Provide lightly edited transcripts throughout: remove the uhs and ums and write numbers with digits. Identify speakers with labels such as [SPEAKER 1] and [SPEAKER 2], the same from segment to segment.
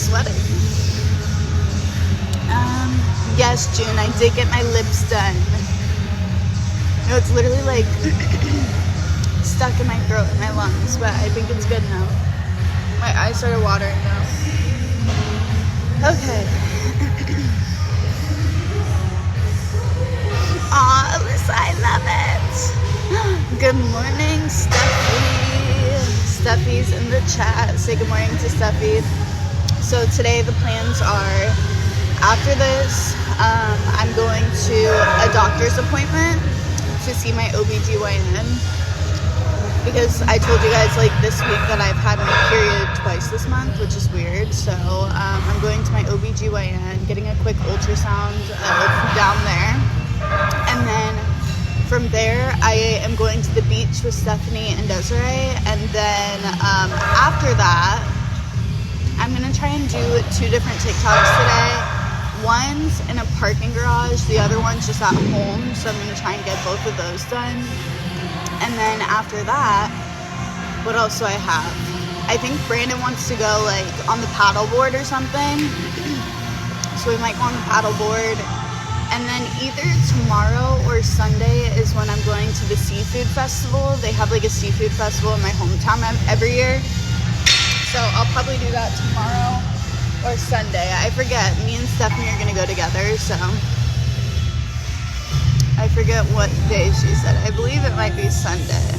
[SPEAKER 1] sweating. Yes, June, I did get my lips done. No, it's literally like stuck in my throat and my lungs, but I think it's good now. My eyes started watering now. Okay. Aw, Alyssa, I love it. Good morning, Steffi. Steffi's in the chat. Say good morning to Steffi. So today the plans are, after this, I'm going to a doctor's appointment to see my OBGYN, because I told you guys like this week that I've had my period twice this month, which is weird. So I'm going to my OBGYN, getting a quick ultrasound down there, and then from there I am going to the beach with Stephanie and Desiree, and then after that I'm gonna try and do 2 different TikToks today. One's in a parking garage, the other one's just at home, so I'm gonna try and get both of those done. And then after that, what else do I have? I think Brandon wants to go like on the paddleboard or something, so we might go on the paddleboard. And then either tomorrow or Sunday is when I'm going to the seafood festival. They have like a seafood festival in my hometown every year, so I'll probably do that tomorrow or Sunday. I forget. Me and Stephanie are gonna go together, so I forget what day she said. I believe it might be Sunday.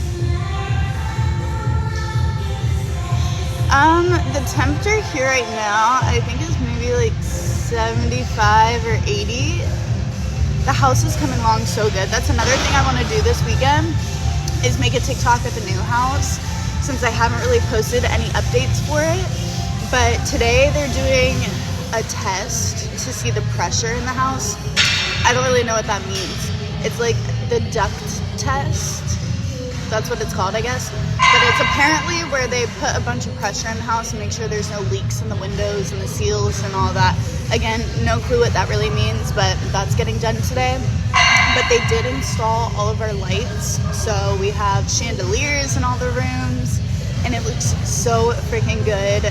[SPEAKER 1] The temperature here right now, I think is maybe like 75 or 80. The house is coming along so good. That's another thing I want to do this weekend, is make a TikTok at the new house, since I haven't really posted any updates for it. But today they're doing a test to see the pressure in the house. I don't really know what that means. It's like the duct test. That's what it's called, I guess. But it's apparently where they put a bunch of pressure in the house and make sure there's no leaks in the windows and the seals and all that. Again, no clue what that really means, but that's getting done today. But they did install all of our lights. So we have chandeliers in all the rooms, and it looks so freaking good.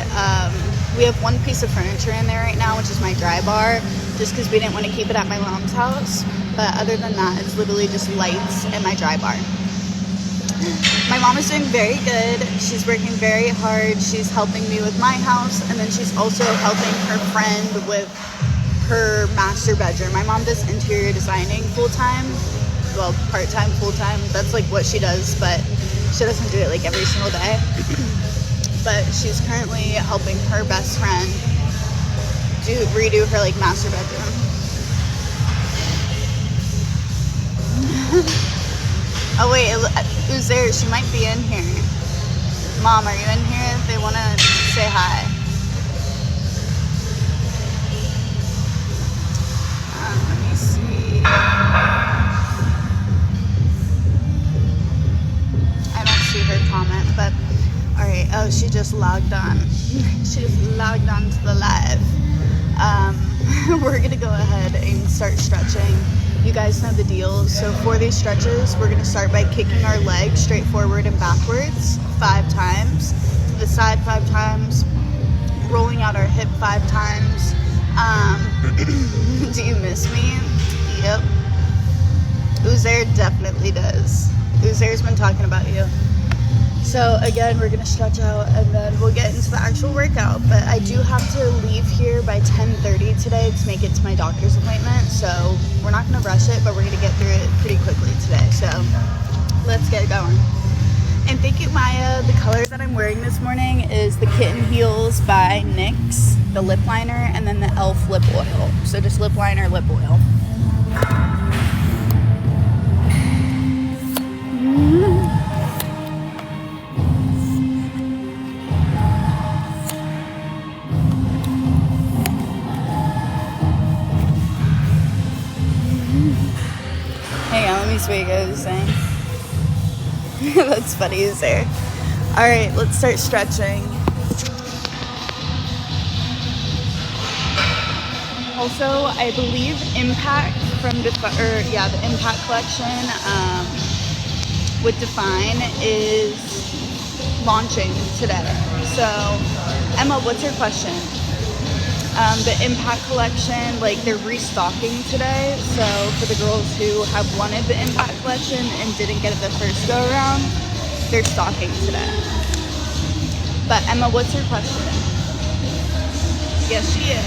[SPEAKER 1] We have one piece of furniture in there right now, which is my dry bar, just because we didn't want to keep it at my mom's house. But other than that, it's literally just lights and my dry bar. My mom is doing very good. She's working very hard. She's helping me with my house, and then she's also helping her friend with her master bedroom. My mom does interior designing full-time. Well, part-time, full-time. That's like what she does, but she doesn't do it like every single day. But she's currently helping her best friend redo her like master bedroom. Oh wait, who's there? She might be in here. Mom, are you in here? They want to say hi. Let me see. I don't see her comment, but alright. Oh, she just logged on. She just logged on to the live. We're gonna go ahead and start stretching. You guys know the deal. So for these stretches, we're going to start by kicking our legs straight forward and backwards 5 times, to the side 5 times, rolling out our hip 5 times. Do you miss me? Yep. Uzair definitely does. Uzair's been talking about you. So again, we're going to stretch out and then we'll get into the actual workout. But I do have to leave here by 10:30 today to make it to my doctor's appointment. So we're not going to rush it, but we're going to get through it pretty quickly today. So let's get going. And thank you, Maya. The color that I'm wearing this morning is the Kitten Heels by NYX, the lip liner, and then the e.l.f. lip oil. So just lip liner, lip oil. Hang on, let me see what you guys are saying. That's funny, is there? Alright, let's start stretching. Also, I believe Impact from the Impact collection with Define is launching today. So, Emma, what's your question? The Impact collection, like they're restocking today. So for the girls who have wanted the Impact collection and didn't get it the first go around, they're stocking today. But Emma, what's your question? Yes, she is.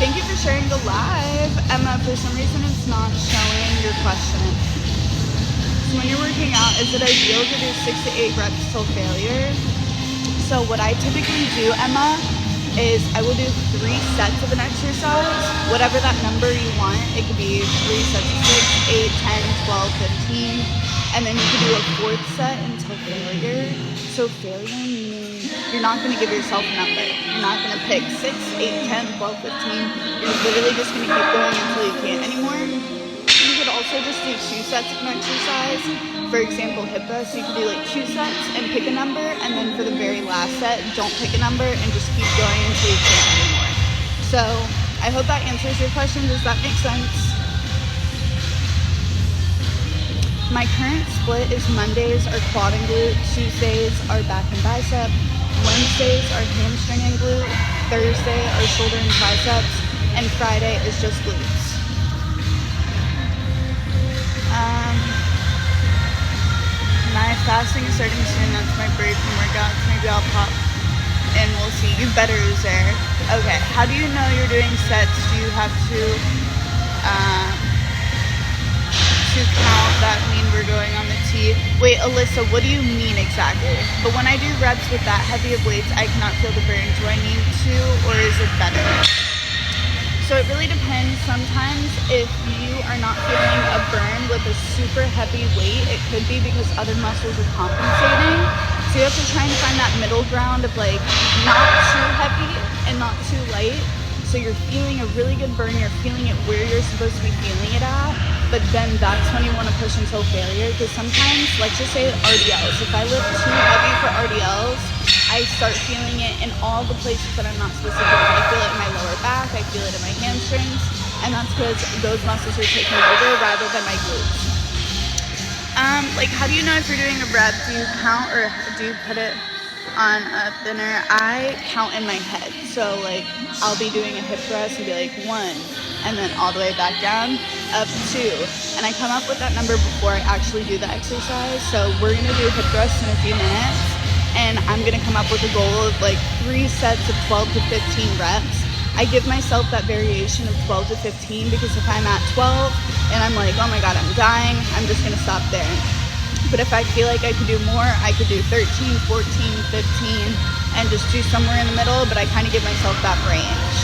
[SPEAKER 1] Thank you for sharing the live. Emma, for some reason it's not showing your question. So when you're working out, is it ideal to do 6 to 8 reps till failure? So what I typically do, Emma, is I will do 3 sets of an exercise, whatever that number you want. It could be 3 sets of 6, 8, 10, 12, 15, and then you can do a 4th set until failure. So failure meaning you're not going to give yourself a number. You're not going to pick 6, 8, 10, 12, 15. You're literally just going to keep going until you can't anymore. You could also just do 2 sets of an exercise. For example, hip thrust, you could do like 2 sets and pick a number, and then for the very last set, don't pick a number and just keep going until you can't anymore. So I hope that answers your question. Does that make sense? My current split is Mondays are quad and glute, Tuesdays are back and bicep, Wednesdays are hamstring and glute, Thursday are shoulder and triceps, and Friday is just glutes. My fasting is starting soon. That's my break from workouts. Maybe I'll pop and we'll see. You better, Uzer. Okay. How do you know you're doing sets? Do you have to count that mean we're going on the T? Wait, Alyssa, what do you mean exactly? But when I do reps with that heavy of weights, I cannot feel the burn. Do I need to, or is it better? So it really depends. Sometimes if you are not feeling a burn with a super heavy weight, it could be because other muscles are compensating. So you have to try and find that middle ground of like not too heavy and not too light. So you're feeling a really good burn, you're feeling it where you're supposed to be feeling it at, but then that's when you want to push until failure. Because sometimes, let's just say RDLs, if I lift too heavy for RDLs, I start feeling it in all the places that I'm not supposed to feel it. I feel it in my lower back, I feel it in my hamstrings, and that's because those muscles are taking over rather than my glutes. Like, how do you know if you're doing a rep? Do you count or do you put it on a thinner? I count in my head. So like, I'll be doing a hip thrust and be like 1, and then all the way back down, up 2. And I come up with that number before I actually do the exercise. So we're gonna do hip thrust in a few minutes. And I'm gonna come up with a goal of like 3 sets of 12 to 15 reps. I give myself that variation of 12 to 15 because if I'm at 12 and I'm like, oh my God, I'm dying, I'm just gonna stop there. But if I feel like I could do more, I could do 13, 14, 15, and just do somewhere in the middle, but I kind of give myself that range.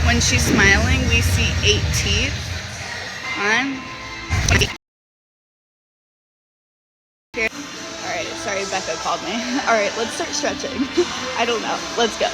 [SPEAKER 1] When she's smiling, we see 8 teeth. Alright, sorry, Becca called me. Alright, let's start stretching. I don't know. Let's go.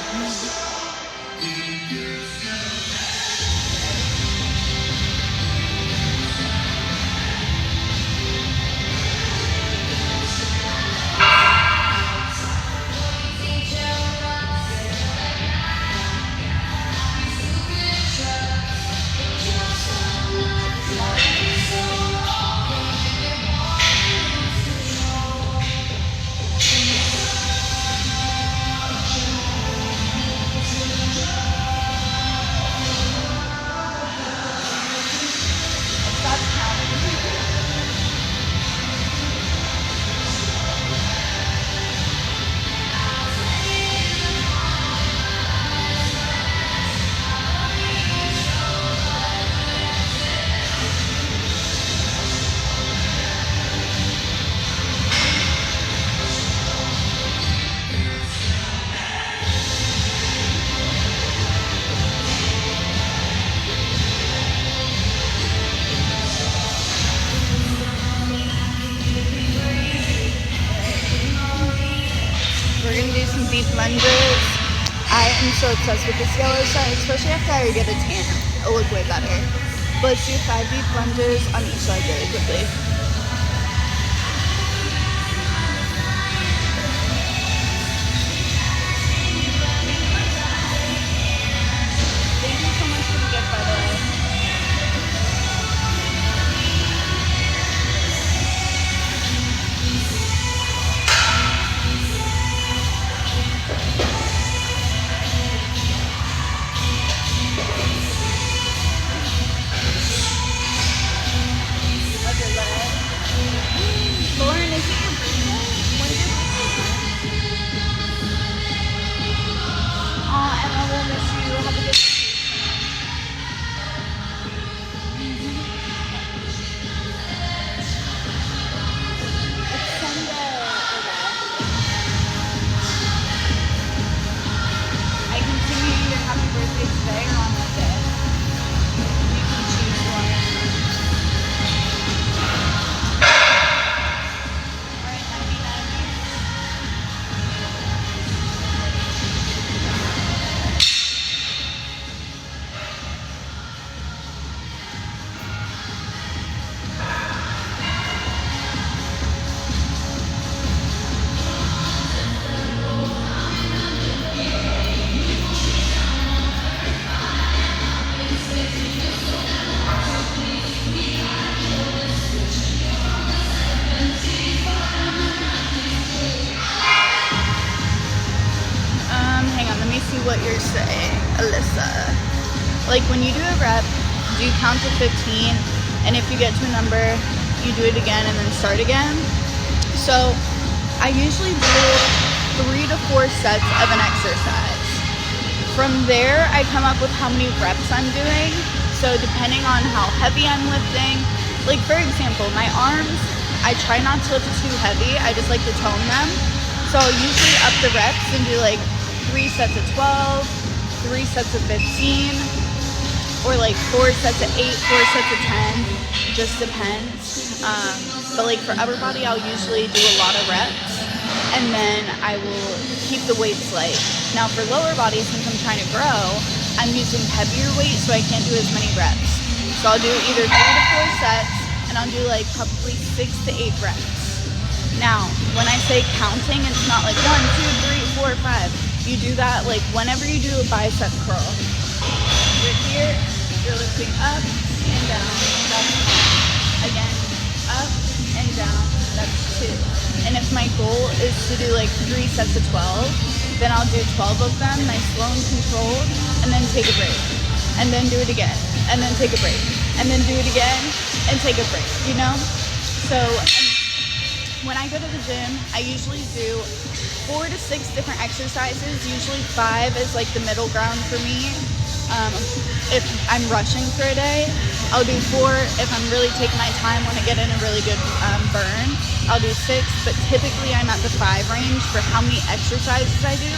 [SPEAKER 1] Deep lunges. I am so obsessed with this yellow side, especially after I get a tan. It'll look way better. But let's do 5 deep lunges on each leg very quickly. Thank you so much for the gift, by the way. like when you do a rep, do count to 15, and if you get to a number, you do it again and then start again. So I usually do 3 to 4 sets of an exercise. From there, I come up with how many reps I'm doing. So depending on how heavy I'm lifting, like for example, my arms, I try not to lift too heavy. I just like to tone them. So I'll usually up the reps and do like 3 sets of 12, 3 sets of 15, or like 4 sets of 8, 4 sets of 10. Just depends. But like for upper body, I'll usually do a lot of reps, and then I will keep the weights light. Now for lower body, since I'm trying to grow, I'm using heavier weight, so I can't do as many reps. So I'll do either 3 to 4 sets, and I'll do like probably 6 to 8 reps. Now, when I say counting, it's not like 1, 2, 3, 4, 5. You do that like whenever you do a bicep curl. You're here, you're lifting up and down, that's 1. Again, up and down, that's 2. And if my goal is to do like 3 sets of 12, then I'll do 12 of them, nice slow and controlled, and then take a break. And then do it again, and then take a break. And then do it again, and take a break, you know? So when I go to the gym, I usually do 4 to 6 different exercises. Usually 5 is like the middle ground for me. If I'm rushing for a day, I'll do 4. If I'm really taking my time, want to get in a really good burn, I'll do 6. But typically I'm at the 5 range for how many exercises I do.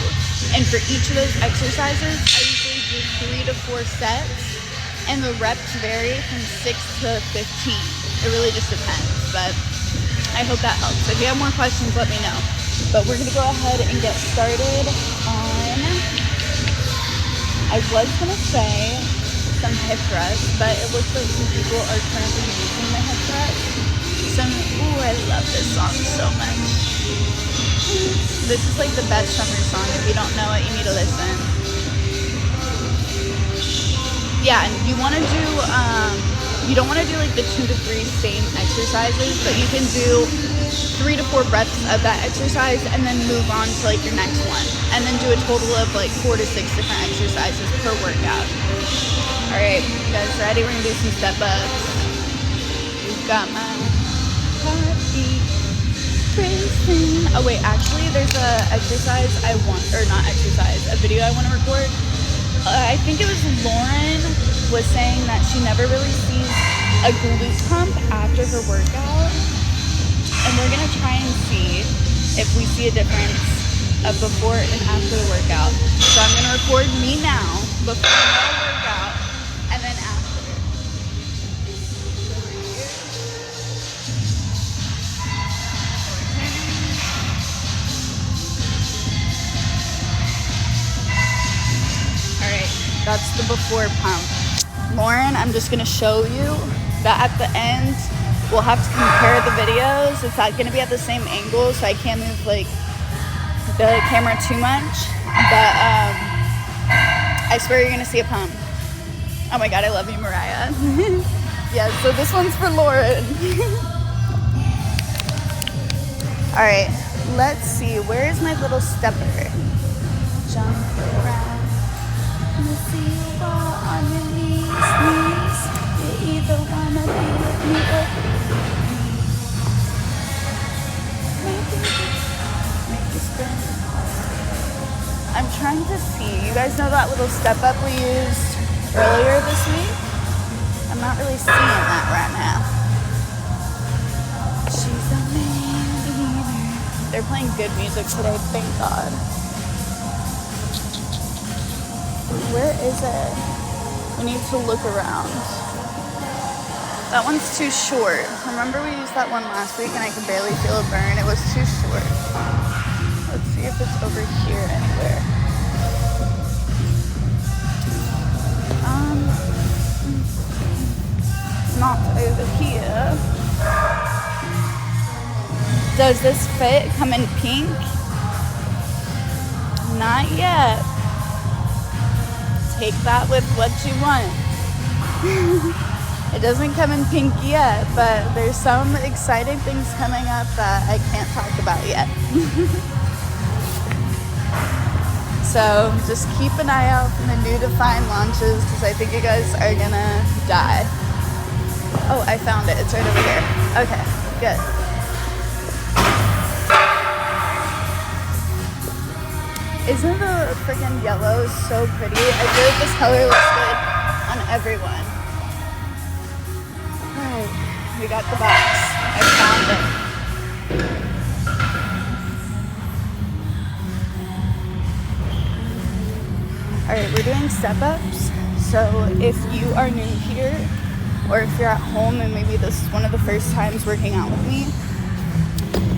[SPEAKER 1] And for each of those exercises, I usually do 3 to 4 sets. And the reps vary from 6 to 15. It really just depends. But I hope that helps. If you have more questions, let me know. But we're going to go ahead and get started on, I was going to say some hip thrusts, but it looks like some people are currently using the hip thrust. Ooh, I love this song so much. This is like the best summer song. If you don't know it, you need to listen. Yeah, and you want to do, you don't want to do like the 2 to 3 same exercises, but you can do 3 to 4 reps of that exercise and then move on to like your next one. And then do a total of like 4 to 6 different exercises per workout. All right, you guys ready? We're gonna do some step ups. You've got my heartbeat racing. Oh wait, actually there's a exercise I want, or not exercise, a video I want to record. I think it was Lauren was saying that she never really sees a glute pump after her workout. And we're going to try and see if we see a difference of before and after the workout. So I'm going to record me now, before my workout, and then after. That's the before pump. Lauren, I'm just gonna show you that at the end, we'll have to compare the videos. It's not gonna be at the same angle, so I can't move like the camera too much. But I swear you're gonna see a pump. Oh my God, I love you, Mariah. Yeah, so this one's for Lauren. All right, let's see. Where is my little stepper? Jump around. See you all on your knees. You either wanna be with me or make you spin. I'm trying to see. You guys know that little step up we used earlier this week? I'm not really seeing that right now. She's a man. They're playing good music today, thank God. Where is it? We need to look around. That one's too short. Remember we used that one last week and I could barely feel a burn? It was too short. Let's see if it's over here anywhere. Not over here. Does this fit? Come in pink? Not yet. Take that with what you want. It doesn't come in pink yet, but there's some exciting things coming up that I can't talk about yet. So just keep an eye out for the new Define launches because I think you guys are gonna die. Oh, I found it. It's right over here. Okay, good. Isn't the freaking yellow so pretty? I feel like this color looks good on everyone. Alright, we got the box. I found it. Alright, we're doing step-ups. So if you are new here, or if you're at home and maybe this is one of the first times working out with me,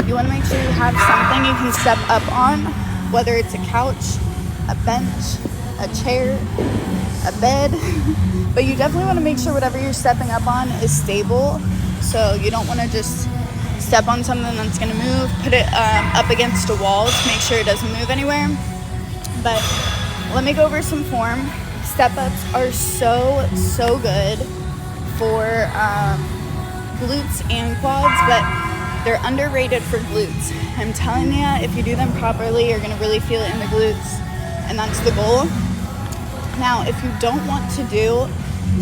[SPEAKER 1] you want to make sure you have something you can step up on, whether it's a couch, a bench, a chair, a bed, but you definitely want to make sure whatever you're stepping up on is stable. So you don't want to just step on something that's going to move, put it up against a wall to make sure it doesn't move anywhere. But let me go over some form. Step-ups are so good for glutes and quads, but they're underrated for glutes. I'm telling you, if you do them properly, you're gonna really feel it in the glutes, and that's the goal. Now, if you don't want to do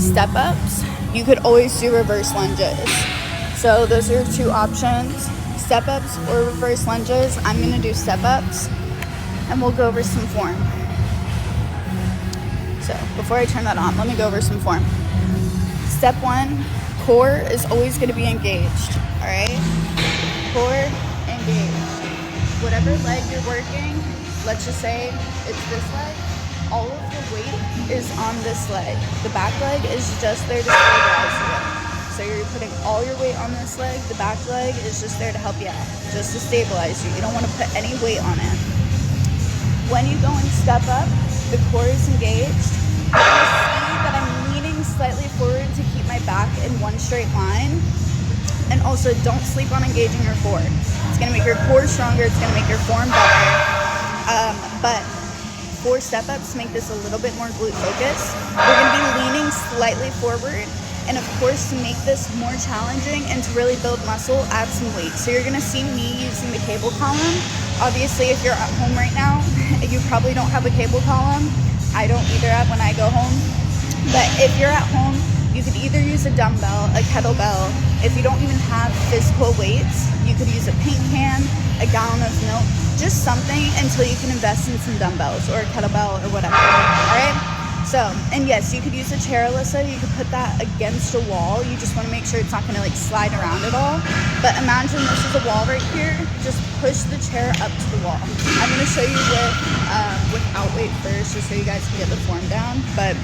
[SPEAKER 1] step-ups, you could always do reverse lunges. So those are two options, step-ups or reverse lunges. I'm gonna do step-ups, and we'll go over some form. So before I turn that on, let me go over some form. Step one, core is always gonna be engaged, all right? Core engaged. Whatever leg you're working, let's just say it's this leg, all of the weight is on this leg. The back leg is just there to stabilize you. So you're putting all your weight on this leg, the back leg is just there to help you out, just to stabilize you. You don't want to put any weight on it. When you go and step up, the core is engaged. You're going to see that I'm leaning slightly forward to keep my back in one straight line. And also, don't sleep on engaging your core. It's going to make your core stronger. It's going to make your form better. But for step-ups, to make this a little bit more glute focused, we're going to be leaning slightly forward. And of course, to make this more challenging and to really build muscle, add some weight. So you're going to see me using the cable column. Obviously, if you're at home right now, you probably don't have a cable column. I don't either when I go home. But if you're at home, you could either use a dumbbell, a kettlebell. If you don't even have physical weights, you could use a paint can, a gallon of milk, just something until you can invest in some dumbbells or a kettlebell or whatever, all right? So, and yes, you could use a chair, Alyssa. You could put that against a wall. You just want to make sure it's not going to like slide around at all. But imagine this is a wall right here. Just push the chair up to the wall. I'm going to show you without weight first, just so you guys can get the form down. But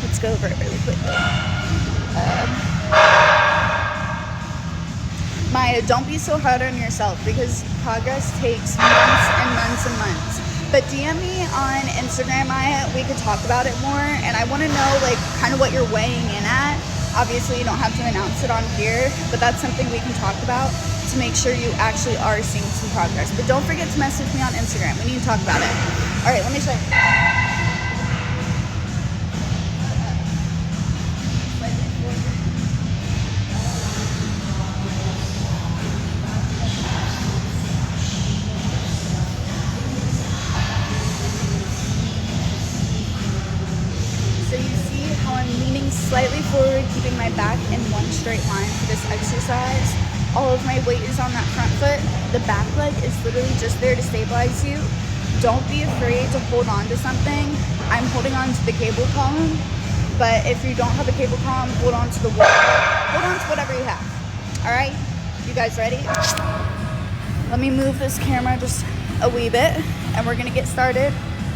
[SPEAKER 1] let's go over it really quickly. Maya, don't be so hard on yourself because progress takes months and months and months. But DM me on Instagram, Maya. We could talk about it more. And I want to know, like, kind of what you're weighing in at. Obviously, you don't have to announce it on here, but that's something we can talk about to make sure you actually are seeing some progress. But don't forget to message me on Instagram. We need to talk about it. All right, let me show you. Slightly forward, keeping my back in one straight line for this exercise. All of my weight is on that front foot. The back leg is literally just there to stabilize you. Don't be afraid to hold on to something. I'm holding on to the cable column, but if you don't have a cable column, hold on to the wall. Hold on to whatever you have. All right, you guys ready? Let me move this camera just a wee bit, and we're gonna get started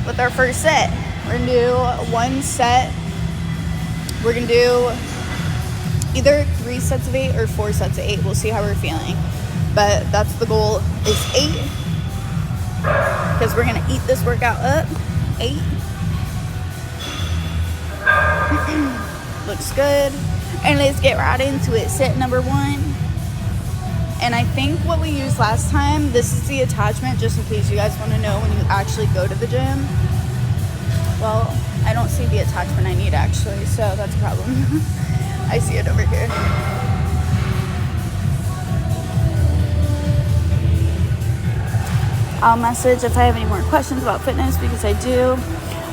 [SPEAKER 1] with our first set. We're gonna do one set. We're gonna do either 3 sets of 8 or 4 sets of 8. We'll see how we're feeling. But that's the goal, is 8. Because we're gonna eat this workout up. 8. Looks good. And let's get right into it. Set number 1. And I think what we used last time, this is the attachment, just in case you guys wanna know when you actually go to the gym. Well, I don't see the attachment I need actually, so that's a problem. I see it over here. I'll message if I have any more questions about fitness, because I do.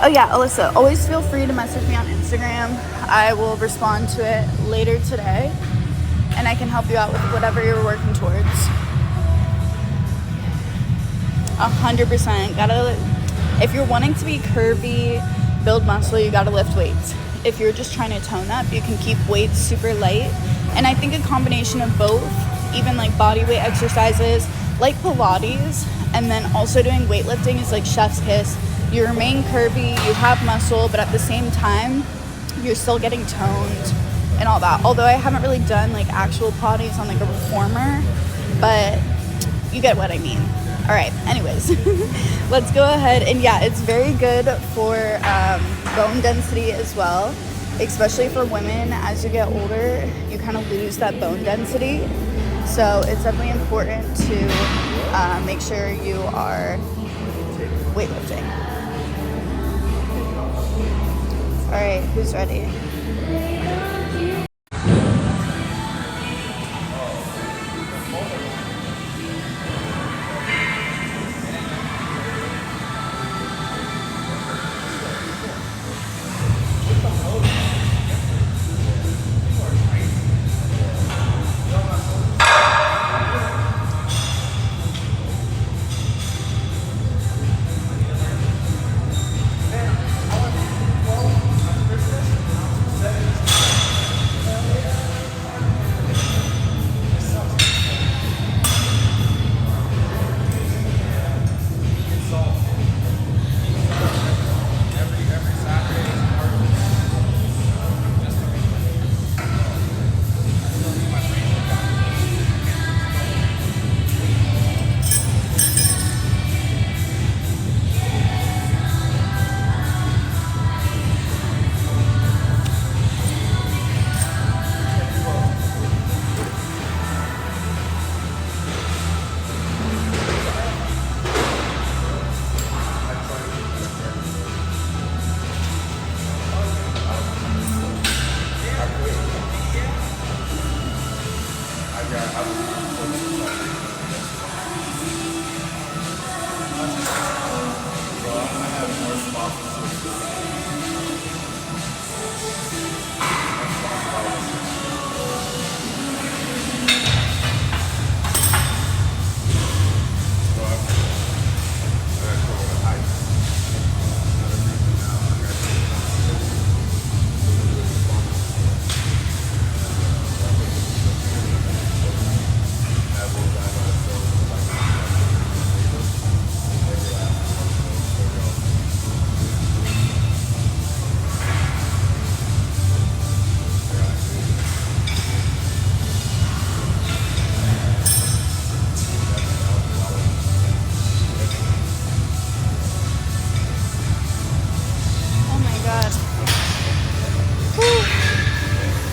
[SPEAKER 1] Oh yeah, Alyssa, always feel free to message me on Instagram. I will respond to it later today, and I can help you out with whatever you're working towards. 100%. If you're wanting to be curvy, build muscle, you gotta lift weights. If you're just trying to tone up, you can keep weights super light. And I think a combination of both, even like body weight exercises, like Pilates, and then also doing weightlifting is like chef's kiss. You remain curvy, you have muscle, but at the same time, you're still getting toned and all that. Although I haven't really done like actual Pilates on like a reformer, but you get what I mean. All right, anyways, let's go ahead. And yeah, it's very good for bone density as well, especially for women. As you get older, you kind of lose that bone density. So it's definitely important to make sure you are weightlifting. All right, who's ready?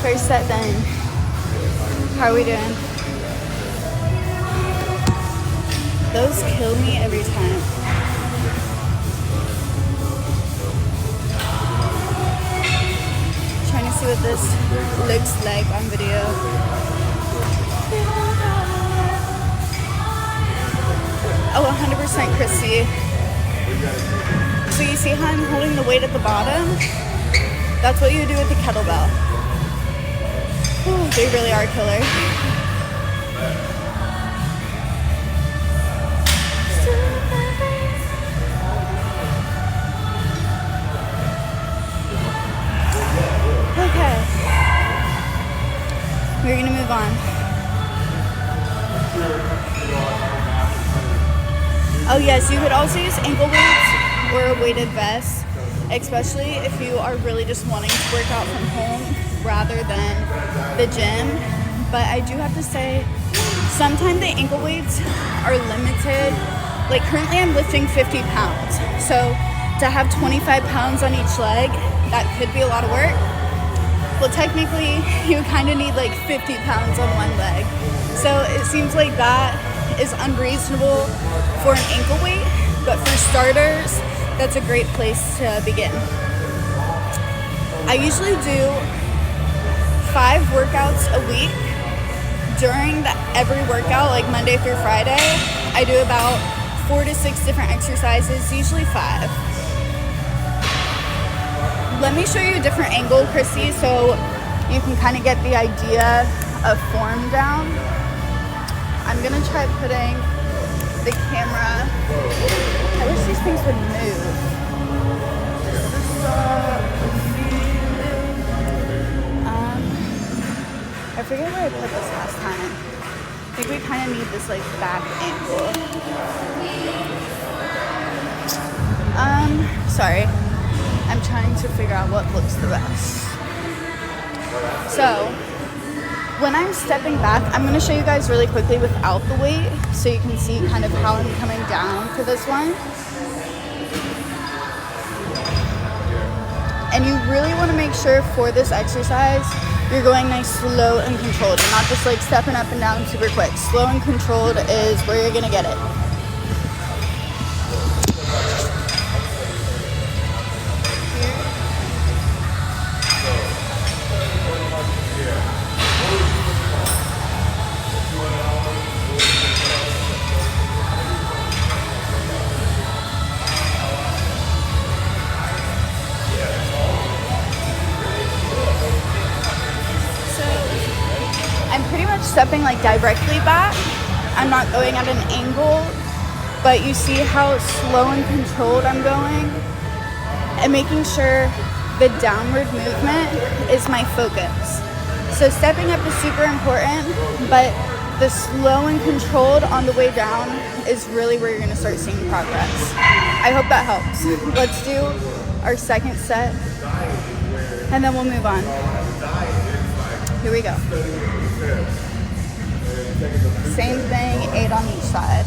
[SPEAKER 1] First set done. How are we doing? Those kill me every time. Trying to see what this looks like on video. Oh, 100% Christy. So you see how I'm holding the weight at the bottom? That's what you do with the kettlebell. Ooh, they really are killer. Okay. We're gonna move on. Oh yes, you could also use ankle weights or a weighted vest, especially if you are really just wanting to work out from home rather than the gym. But I do have to say, sometimes the ankle weights are limited. Like currently I'm lifting 50 pounds. So to have 25 pounds on each leg, that could be a lot of work. Well, technically you kind of need like 50 pounds on one leg. So it seems like that is unreasonable for an ankle weight, but for starters, that's a great place to begin. I usually do 5 workouts a week. During every workout, like Monday through Friday, I do about 4 to 6 different exercises, usually 5. Let me show you a different angle, Chrissy, so you can kind of get the idea of form down. I'm gonna try putting the camera. I wish these things would move. I forget where I put this last time. I think we kind of need this like back angle. Sorry. I'm trying to figure out what looks the best. So, when I'm stepping back, I'm going to show you guys really quickly without the weight so you can see kind of how I'm coming down for this one. And you really want to make sure for this exercise, you're going nice, slow, and controlled. You're not just like stepping up and down super quick. Slow and controlled is where you're going to get it. Stepping like directly back. I'm not going at an angle, but you see how slow and controlled I'm going, and making sure the downward movement is my focus. So stepping up is super important, but the slow and controlled on the way down is really where you're going to start seeing progress. I hope that helps. Let's do our second set, and then we'll move on. Here we go. Same thing, 8 on each side.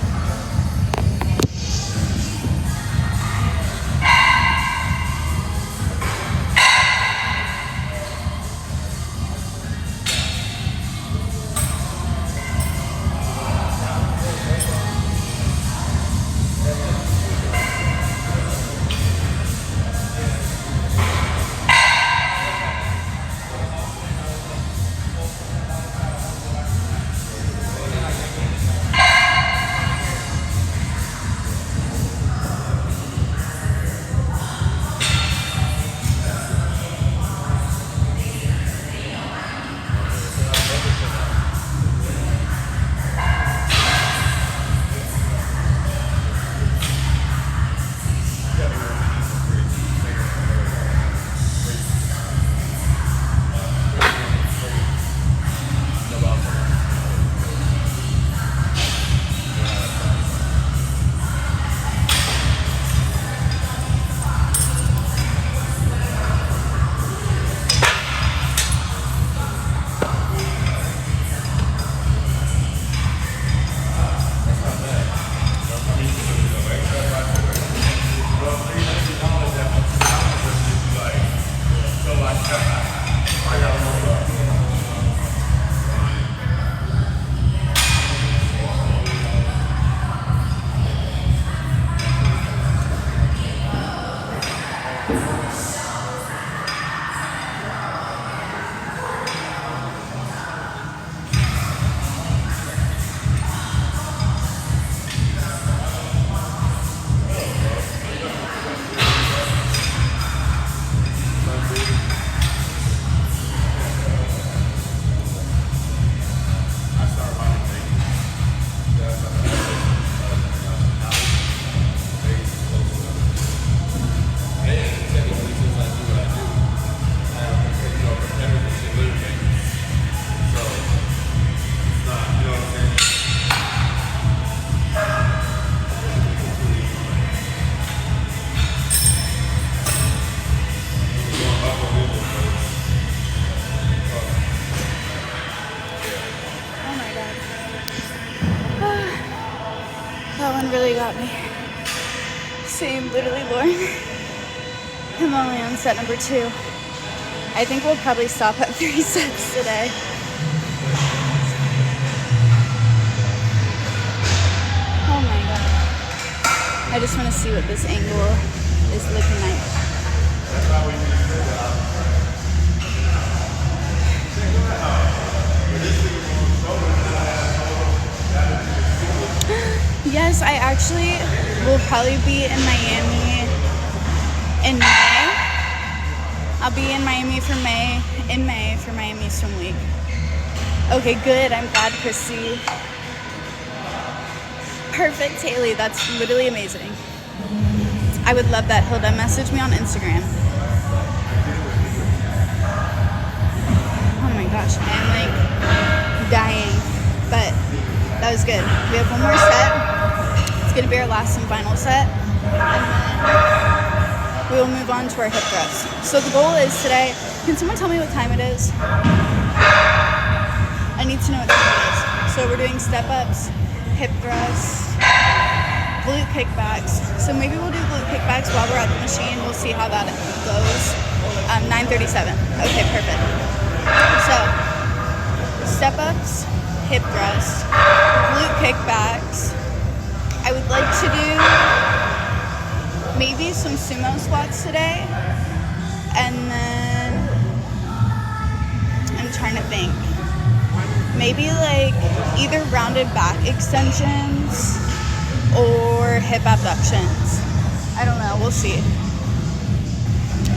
[SPEAKER 1] Really got me. Same, literally, Lauren. I'm only on set number 2. I think we'll probably stop at 3 sets today. Oh my god. I just want to see what this angle is looking like. Yes, I actually will probably be in Miami in May. I'll be in Miami in May for Miami Swim Week. Okay, good. I'm glad, Christy. Perfect, Haley. That's literally amazing. I would love that. Hilda, message me on Instagram. Oh my gosh, I am like dying. But that was good. We have one more set. It's gonna be our last and final set. And then we will move on to our hip thrust. So the goal is today, can someone tell me what time it is? I need to know what time it is. So we're doing step ups, hip thrusts, glute kickbacks. So maybe we'll do glute kickbacks while we're at the machine. We'll see how that goes. 9:37. Okay, perfect. So step ups, hip thrust, glute kickbacks. I would like to do maybe some sumo squats today. And then I'm trying to think. Maybe like either rounded back extensions or hip abductions. I don't know, we'll see.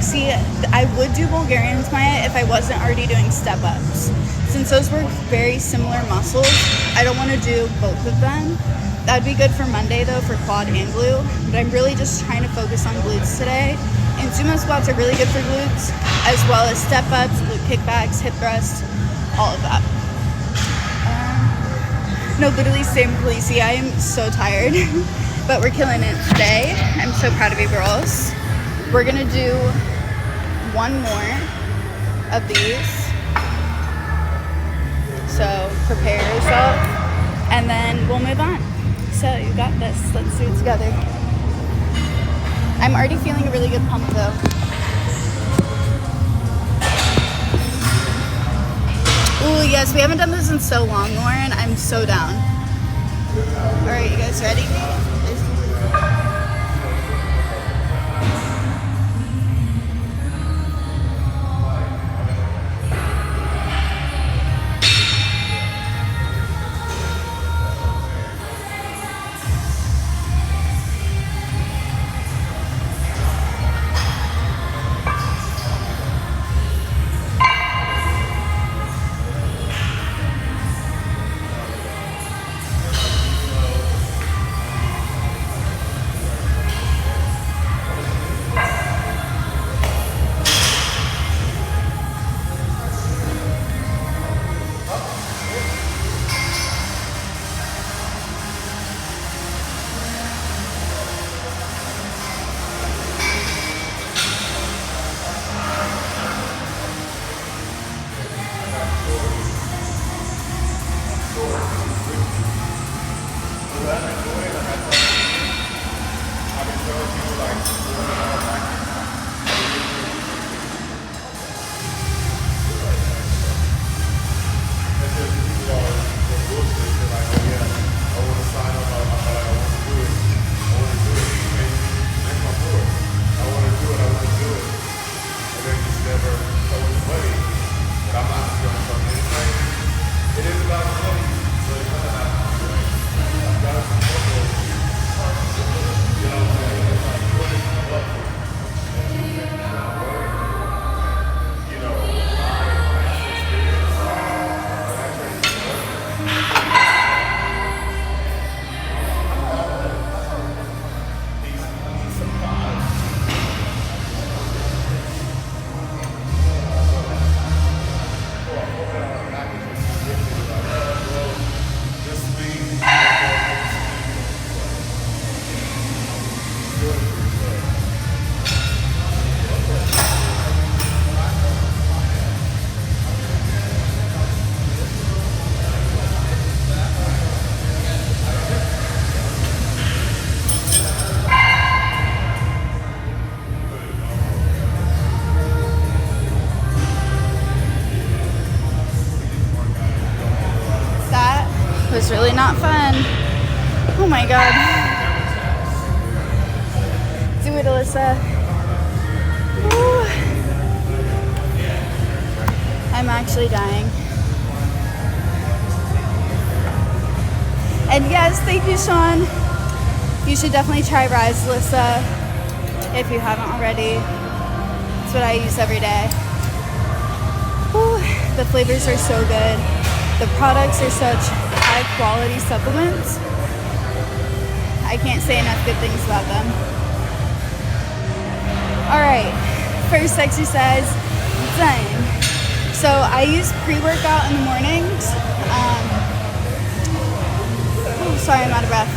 [SPEAKER 1] See, I would do Bulgarians, Maya, if I wasn't already doing step ups. Since those were very similar muscles, I don't want to do both of them. That would be good for Monday though, for quad and glute. But I'm really just trying to focus on glutes today. And sumo squats are really good for glutes, as well as step ups, glute kickbacks, hip thrusts, all of that. No, literally same Khaleesi. I am so tired, but we're killing it today. I'm so proud of you girls. We're gonna do one more of these. So prepare yourself, and then we'll move on. So you got this. Let's do it together. I'm already feeling a really good pump though. Ooh, yes, we haven't done this in so long, Lauren. I'm so down. All right, you guys ready? Was really not fun. Oh my god. Do it, Alyssa. Woo. I'm actually dying. And yes, thank you, Sean. You should definitely try Rise, Alyssa, if you haven't already. That's what I use every day. Whew, the flavors are so good. The products are such high quality supplements. I can't say enough good things about them. Alright, first exercise done. So I use pre-workout in the mornings. Sorry, I'm out of breath.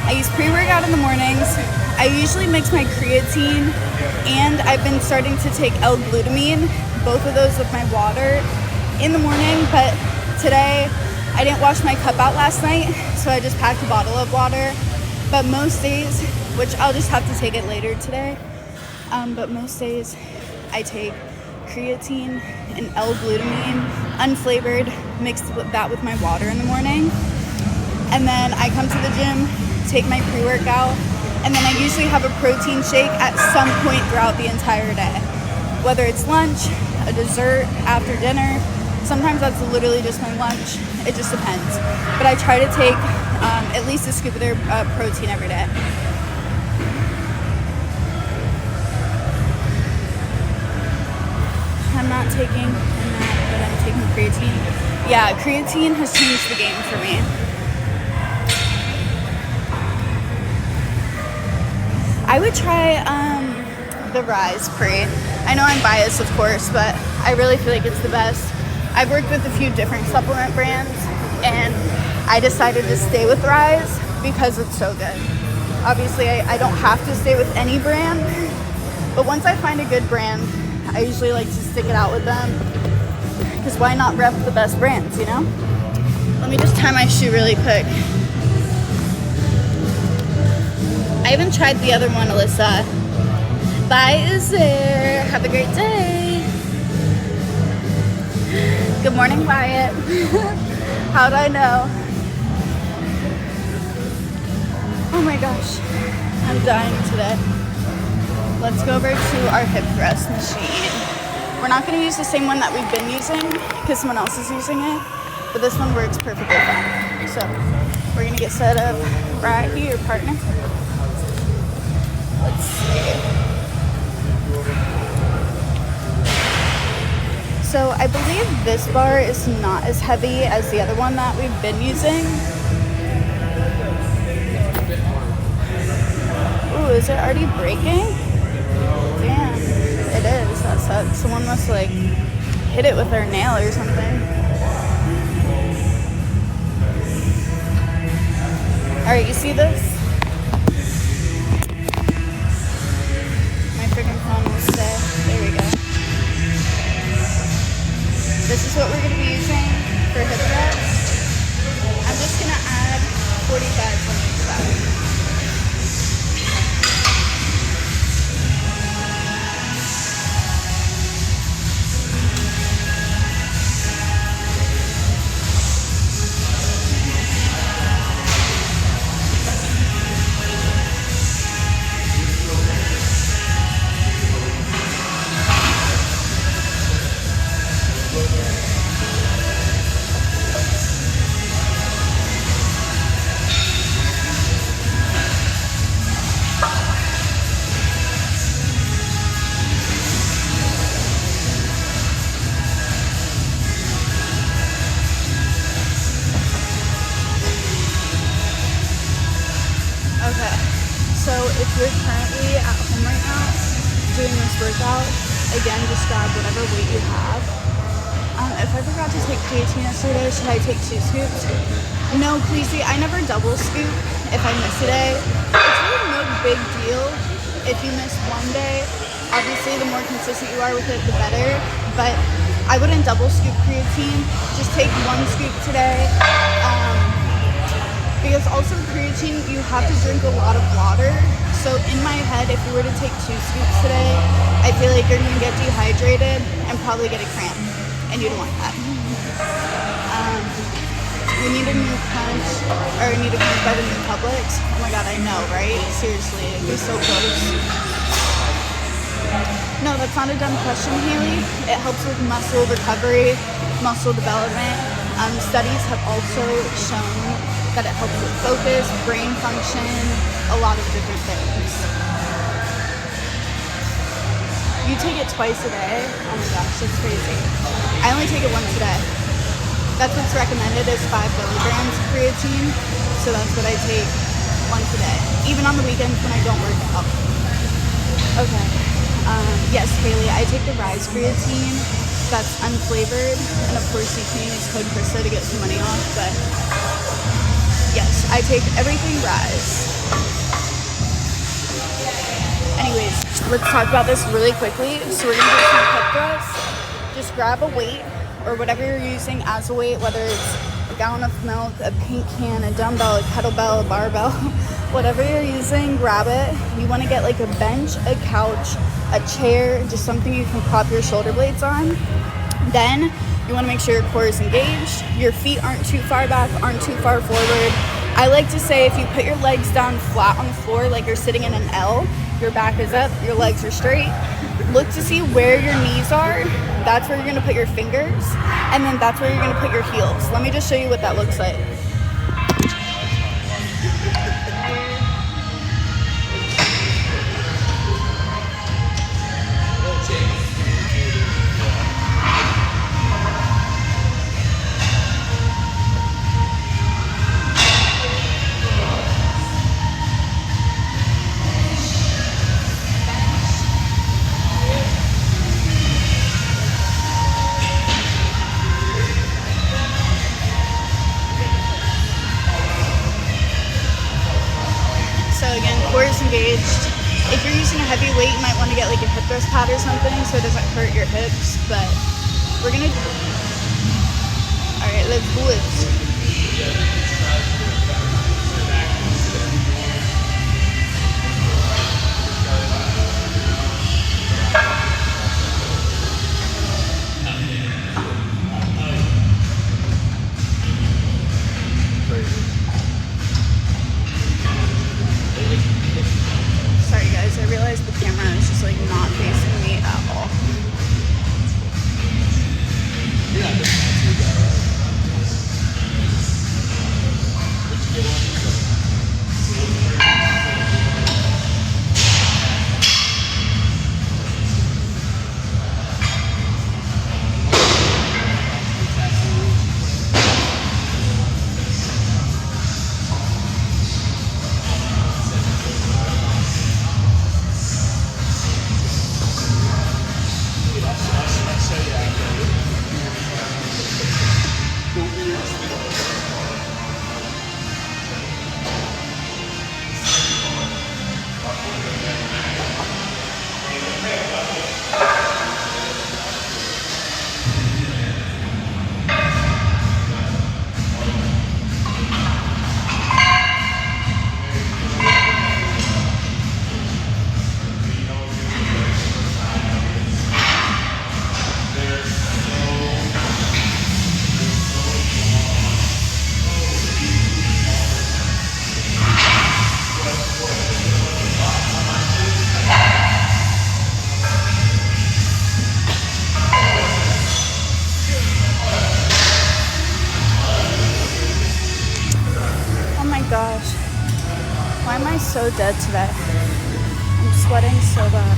[SPEAKER 1] I use pre-workout in the mornings. I usually mix my creatine, and I've been starting to take L-glutamine, both of those with my water in the morning, but today I didn't wash my cup out last night, so I just packed a bottle of water. But most days, which I'll just have to take it later today, but most days I take creatine and L-glutamine, unflavored, mixed with that with my water in the morning. And then I come to the gym, take my pre-workout, and then I usually have a protein shake at some point throughout the entire day. Whether it's lunch, a dessert, after dinner, sometimes that's literally just my lunch. It just depends. But I try to take at least a scoop of their protein every day. I'm not taking that, but I'm taking creatine. Yeah, creatine has changed the game for me. I would try the Rise Pre. I know I'm biased, of course, but I really feel like it's the best. I've worked with a few different supplement brands, and I decided to stay with Rise because it's so good. Obviously, I don't have to stay with any brand, but once I find a good brand, I usually like to stick it out with them, because why not rep the best brands, you know? Let me just tie my shoe really quick. I haven't tried the other one, Alyssa. Bye, Uzer. Have a great day. Good morning, Wyatt. How'd I know? Oh my gosh, I'm dying today. Let's go over to our hip thrust machine. We're not going to use the same one that we've been using because someone else is using it, but this one works perfectly fine. So we're going to get set up right here, partner. Let's see. So I believe this bar is not as heavy as the other one that we've been using. Ooh, is it already breaking? Damn, it is. That sucks. Someone must like hit it with their nail or something. Alright, you see this? My freaking phone will stay. There we go. This is what we're going to be using for hip thrust. I'm just going to add 45 on each side. Okay, so if you're currently at home right now doing this workout, again, just grab whatever weight you have. If I forgot to take creatine yesterday, should I take 2 scoops? No, please see, I never double scoop if I miss a day. It's really no big deal if you miss one day. Obviously, the more consistent you are with it, the better. But I wouldn't double scoop creatine. Just take 1 scoop today. Because also creatine, you have to drink a lot of water. So in my head, if you were to take 2 scoops today, I feel like you're gonna get dehydrated and probably get a cramp. And you don't want that. We need a new punch, or we need a punch by the new Publix. Oh my god, I know, right? Seriously, we're so close. No, that's not a dumb question, Haley. It helps with muscle recovery, muscle development. Studies have also shown that it helps with focus, brain function, a lot of different things. You take it twice a day? Oh my gosh, that's crazy. I only take it once a day. That's what's recommended is 5 milligrams of creatine. So that's what I take once a day, even on the weekends when I don't work out. Okay. Yes, Haley, I take the Rise creatine. That's unflavored, and of course you can use code Krista to get some money off, but yes, I take everything Rise. Anyways, let's talk about this really quickly. So we're gonna do some hip thrusts. Just grab a weight or whatever you're using as a weight, whether it's a gallon of milk, a paint can, a dumbbell, a kettlebell, a barbell, whatever you're using, grab it. You want to get like a bench, a couch, a chair, just something you can prop your shoulder blades on. Then you want to make sure your core is engaged, your feet aren't too far back, aren't too far forward. I like to say if you put your legs down flat on the floor like you're sitting in an L, your back is up, your legs are straight. Look to see where your knees are. That's where you're going to put your fingers, and then that's where you're going to put your heels. Let me just show you what that looks like. Engaged. If you're using a heavy weight, you might want to get like a hip thrust pad or something so it doesn't hurt your hips, but we're gonna, all right, let's do it. I realized the camera is just like not facing me at all. Gosh, why am I so dead today? I'm sweating so bad.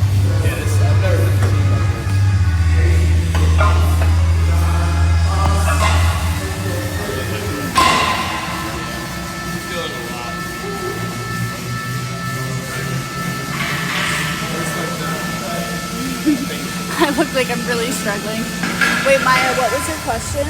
[SPEAKER 1] I look like I'm really struggling. Wait, Maya, what was your question?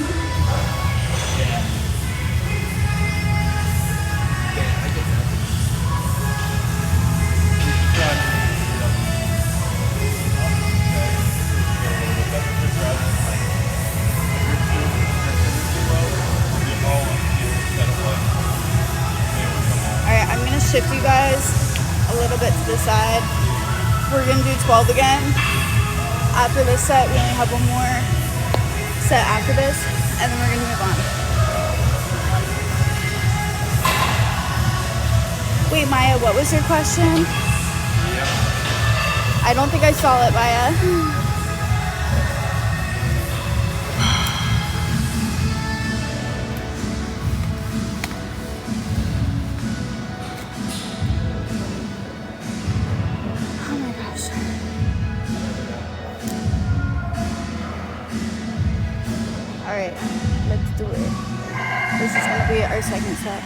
[SPEAKER 1] Alright, I'm gonna shift you guys a little bit to the side. We're gonna do 12 again. After this set, we only have one more set after this, and then we're gonna move on. Wait, Maya, what was your question? I don't think I saw it, Maya. This is going to be our second set.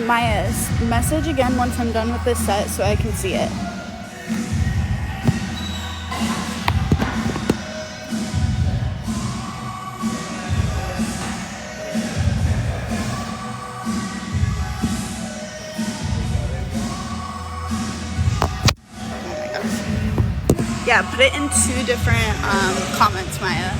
[SPEAKER 1] Maya, message again once I'm done with this set so I can see it. Yeah, put it in 2 different comments, Maya.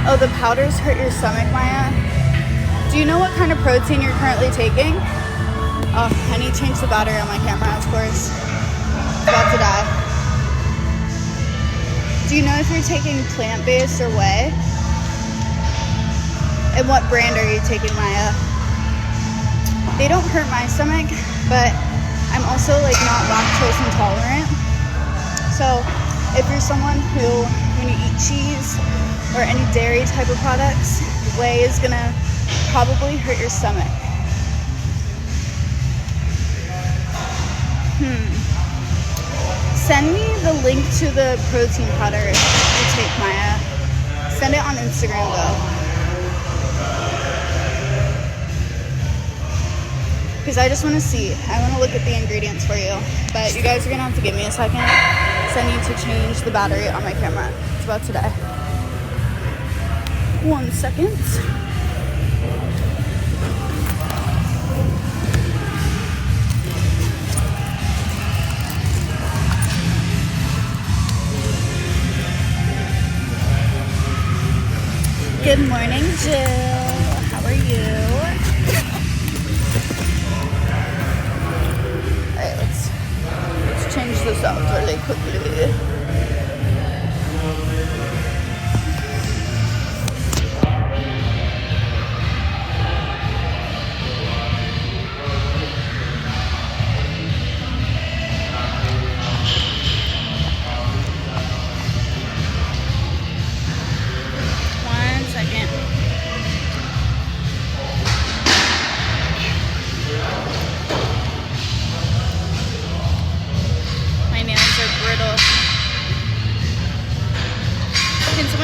[SPEAKER 1] Oh, the powders hurt your stomach, Maya? Do you know what kind of protein you're currently taking? Oh, I need to change the battery on my camera, of course. It's about to die. Do you know if you're taking plant-based or whey? And what brand are you taking, Maya? They don't hurt my stomach, but I'm also like not lactose intolerant. So if you're someone who, when you eat cheese or any dairy type of products, whey is gonna probably hurt your stomach. Send me the link to the protein powder you take, Maya. Send it on Instagram though. Because I just want to see. I want to look at the ingredients for you. But you guys are going to have to give me a second. So I need to change the battery on my camera. It's about to die. 1 second. Good morning, Jill. How are you? Alright, let's change this out really quickly.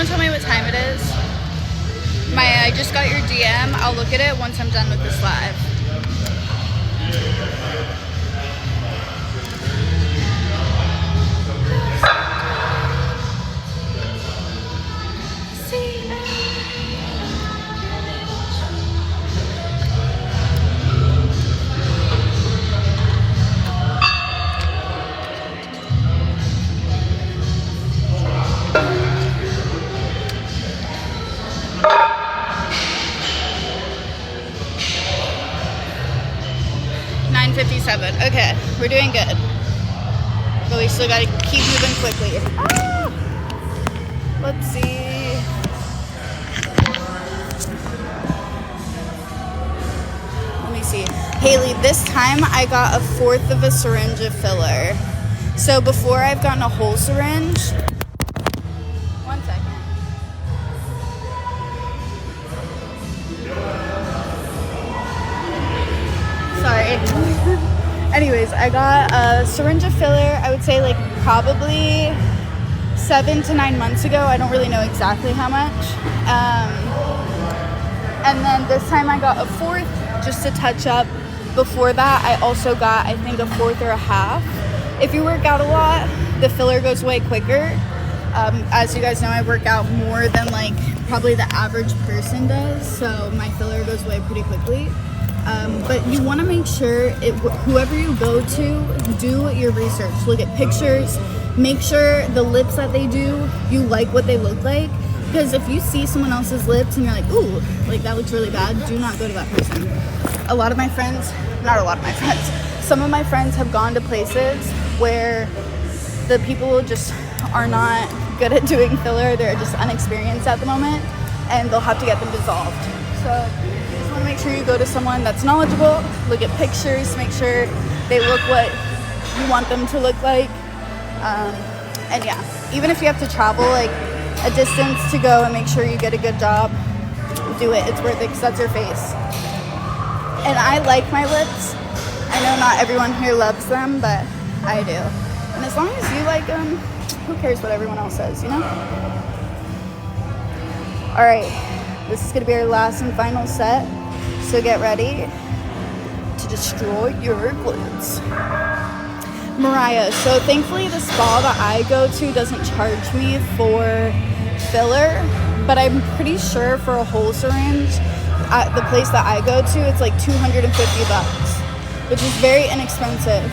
[SPEAKER 1] Tell me what time it is. Maya, I just got your DM. I'll look at it once I'm done with this live. Okay, we're doing good. But we still gotta keep moving quickly. Ah! Let's see. Let me see. Haley, this time I got 1/4 of a syringe of filler. So before I've gotten a whole syringe. 1 second. Sorry. Anyways, I got a syringe of filler, I would say like probably 7 to 9 months ago. I don't really know exactly how much. And then this time I got 1/4 just to touch up. Before that, I also got, I think, 1/4 or 1/2. If you work out a lot, the filler goes away quicker. As you guys know, I work out more than like probably the average person does, so my filler goes away pretty quickly. But you want to make sure whoever you go to, do your research. Look at pictures. Make sure the lips that they do, you like what they look like. Because if you see someone else's lips and you're like, ooh, like that looks really bad, do not go to that person. Some of my friends have gone to places where the people just are not good at doing filler. They're just unexperienced at the moment, and they'll have to get them dissolved. So you just want to make sure you go to someone that's knowledgeable, look at pictures, make sure they look what you want them to look like. And yeah, even if you have to travel like a distance to go and make sure you get a good job, do it. It's worth it because that's your face. And I like my lips. I know not everyone here loves them, but I do. And as long as you like them, who cares what everyone else says, you know? All right, this is gonna be our last and final set. So get ready to destroy your glutes. Mariah, so thankfully the spa that I go to doesn't charge me for filler, but I'm pretty sure for a whole syringe at the place that I go to, it's like $250, which is very inexpensive.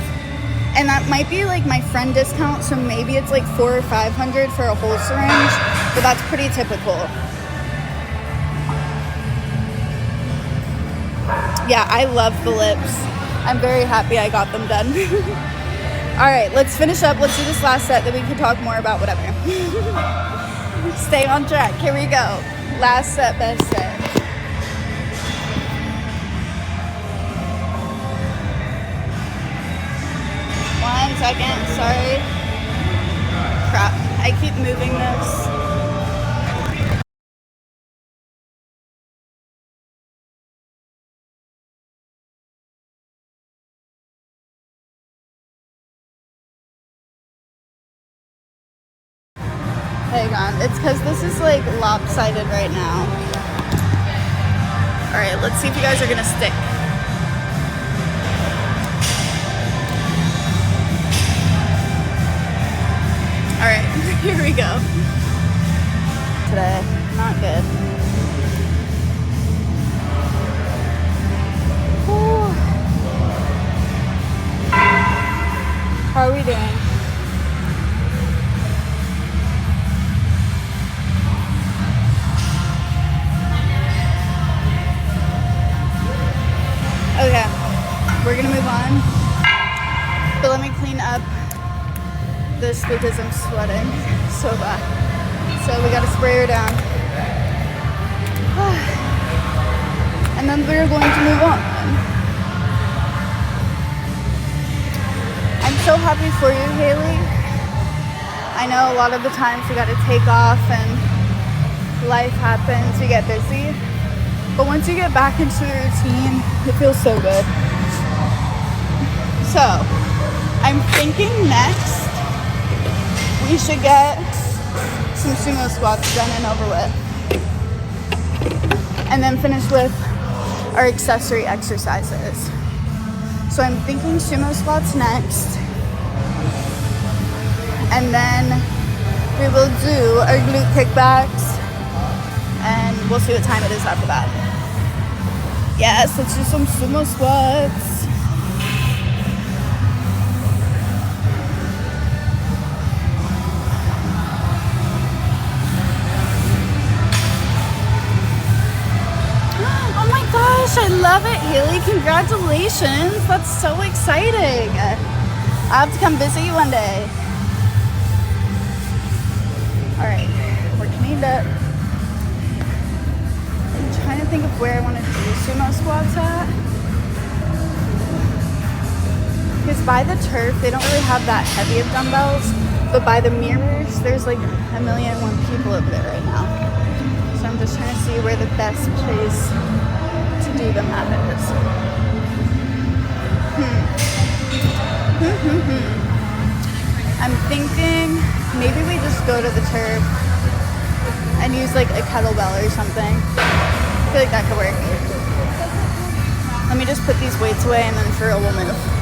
[SPEAKER 1] And that might be like my friend discount, so maybe it's like $400 or $500 for a whole syringe, but that's pretty typical. Yeah, I love the lips. I'm very happy I got them done. All right, let's finish up. Let's do this last set, then we can talk more about whatever. Stay on track. Here we go. Last set, best set. One second, sorry. Crap, I keep moving this. Hang on, it's because this is like lopsided right now. All right, let's see if you guys are gonna stick. All right, here we go. Today, not good. Whew. How are we doing? Okay, we're gonna move on, but let me clean up this because I'm sweating so bad. So we gotta spray her down. And then we're going to move on. I'm so happy for you, Haley. I know a lot of the times we gotta take off and life happens, we get busy. But once you get back into the routine, it feels so good. So, I'm thinking next we should get some sumo squats done and over with. And then finish with our accessory exercises. So I'm thinking sumo squats next. And then we will do our glute kickbacks. And we'll see what time it is after that. Yes, let's do some sumo squats. Oh my gosh, I love it, Haley. Congratulations. That's so exciting. I have to come visit you one day. Alright, we're cleaned up. I'm trying to think of where I want to do sumo squats at. Because by the turf, they don't really have that heavy of dumbbells. But by the mirrors, there's like 1,000,001 people over there right now. So I'm just trying to see where the best place to do them at is. I'm thinking maybe we just go to the turf and use like a kettlebell or something. I feel like that could work. Let me just put these weights away and then Furl will move.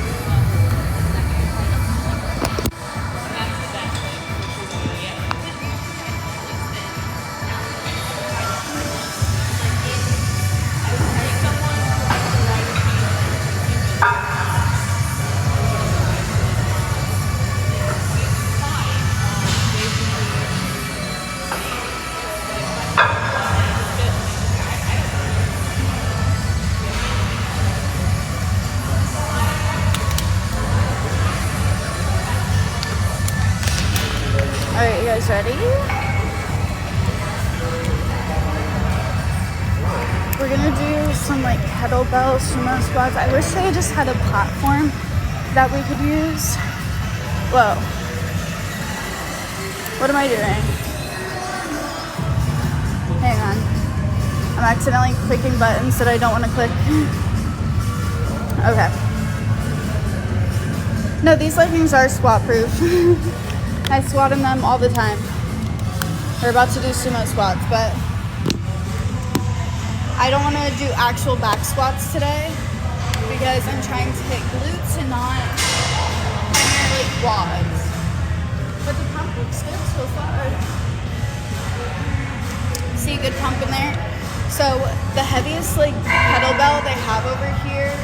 [SPEAKER 1] Alright, you guys ready? We're gonna do some like kettlebell sumo squats. I wish they just had a platform that we could use. Whoa. What am I doing? Hang on. I'm accidentally clicking buttons that I don't want to click. Okay. No, these leggings are squat proof. I squat in them all the time. We're about to do sumo squats, but I don't want to do actual back squats today because I'm trying to hit glutes and not primarily quads. But the pump looks good so far. See a good pump in there? So the heaviest like kettlebell they have over here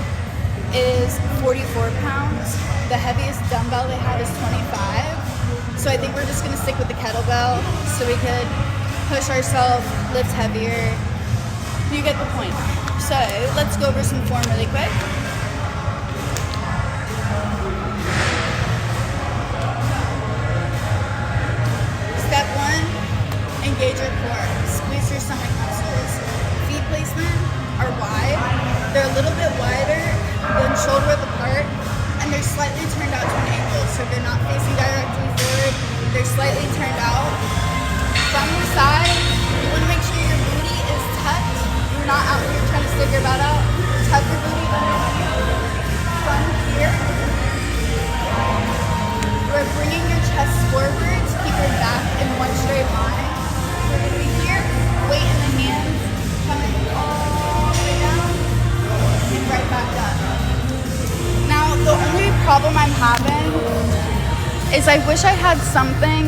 [SPEAKER 1] is 44 pounds. The heaviest dumbbell they have is 25. So I think we're just gonna stick with the kettlebell so we could push ourselves, lift heavier. You get the point. So let's go over some form really quick. Step 1, engage your core. Squeeze your stomach muscles. Feet placement are wide. They're a little bit wider than shoulder width apart, and they're slightly turned out to an angle. So they're not facing directly forward, they're slightly turned out. From the side, you want to make sure your booty is tucked. You're not out here trying to stick your butt out. Tuck your booty underneath. From here, we're bringing your chest forward to keep your back in one straight line. We're going to be here, weight in the hands, coming all the way down, and right back up. Now, the only problem I'm having is I wish I had something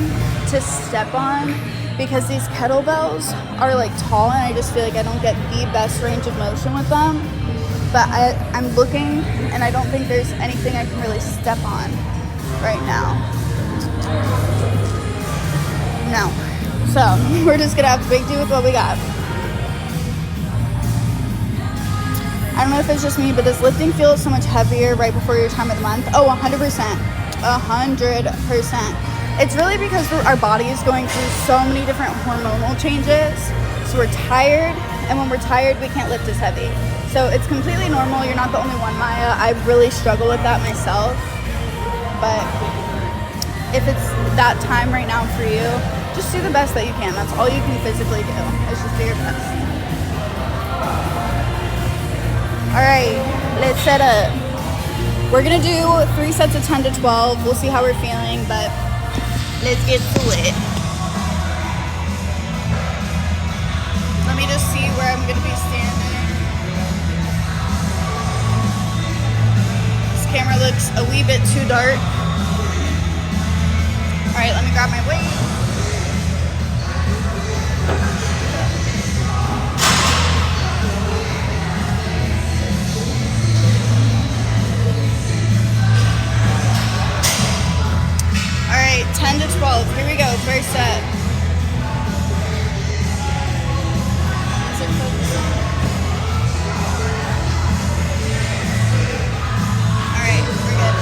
[SPEAKER 1] to step on because these kettlebells are like tall and I just feel like I don't get the best range of motion with them. But I'm looking and I don't think there's anything I can really step on right now. No. So we're just gonna have to make do with what we got. I don't know if it's just me, but does lifting feel so much heavier right before your time of the month? Oh, 100%. 100%. It's really because our body is going through so many different hormonal changes. So we're tired, and when we're tired, we can't lift as heavy. So it's completely normal. You're not the only one, Maya. I really struggle with that myself. But if it's that time right now for you, just do the best that you can. That's all you can physically do. It's just do your best. All right, let's set up. We're gonna do 3 sets of 10 to 12. We'll see how we're feeling, but let's get to it. Let me just see where I'm gonna be standing. This camera looks a wee bit too dark. All right, let me grab my weight. All right, 10 to 12. Here we go, first set. Is it focusing? All right, we're good.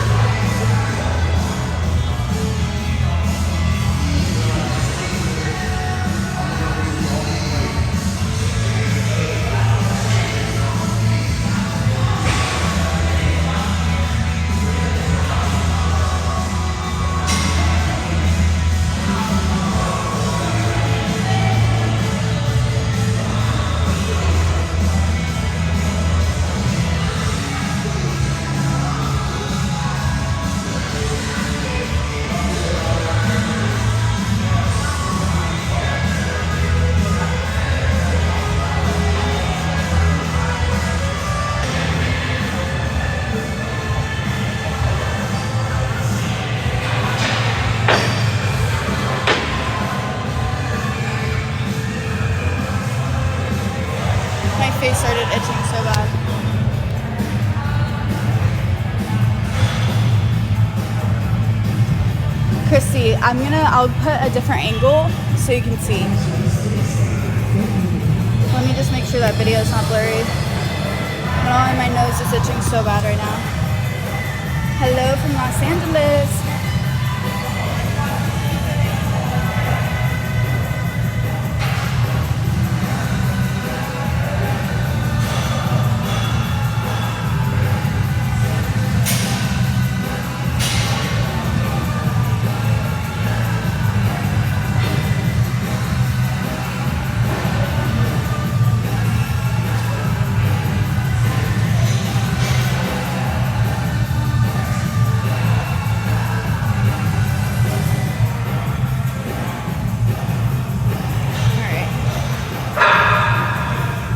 [SPEAKER 1] I'll put a different angle so you can see. Let me just make sure that video is not blurry. Oh, my nose is itching so bad right now. Hello from Los Angeles.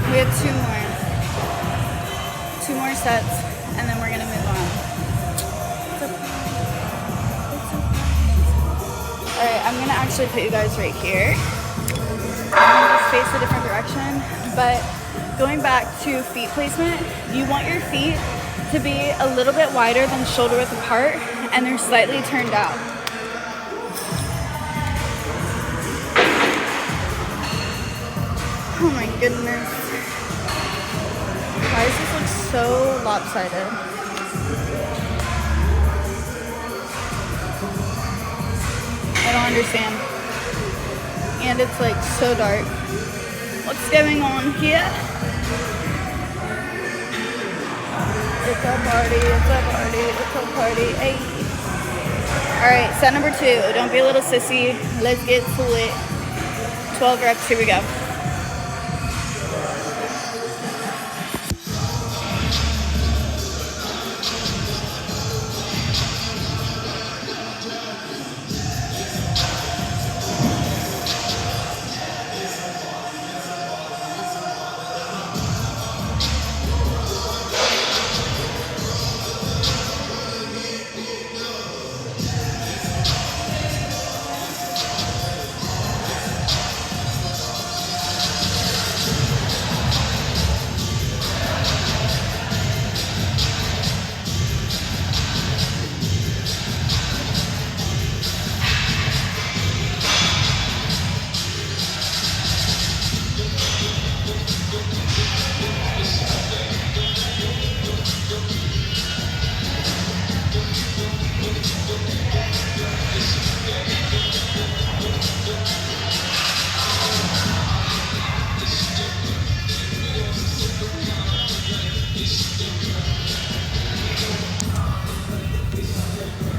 [SPEAKER 1] We have two more sets, and then we're gonna move on. All right, I'm gonna actually put you guys right here. I'm gonna just face a different direction, but going back to feet placement, you want your feet to be a little bit wider than shoulder width apart, and they're slightly turned out. Oh my goodness. Why does this look so lopsided? I don't understand. And it's like so dark. What's going on here? It's a party, it's a party, it's a party, hey. Alright, set number 2. Don't be a little sissy. Let's get to it. 12 reps, here we go.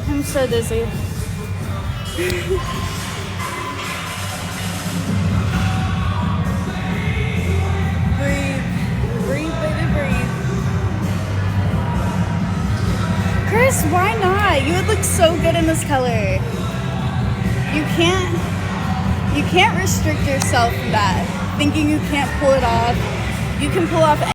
[SPEAKER 1] I'm so dizzy. Breathe. Breathe, baby, breathe. Chris, why not? You would look so good in this color. You can't restrict yourself from that, thinking you can't pull it off. You can pull off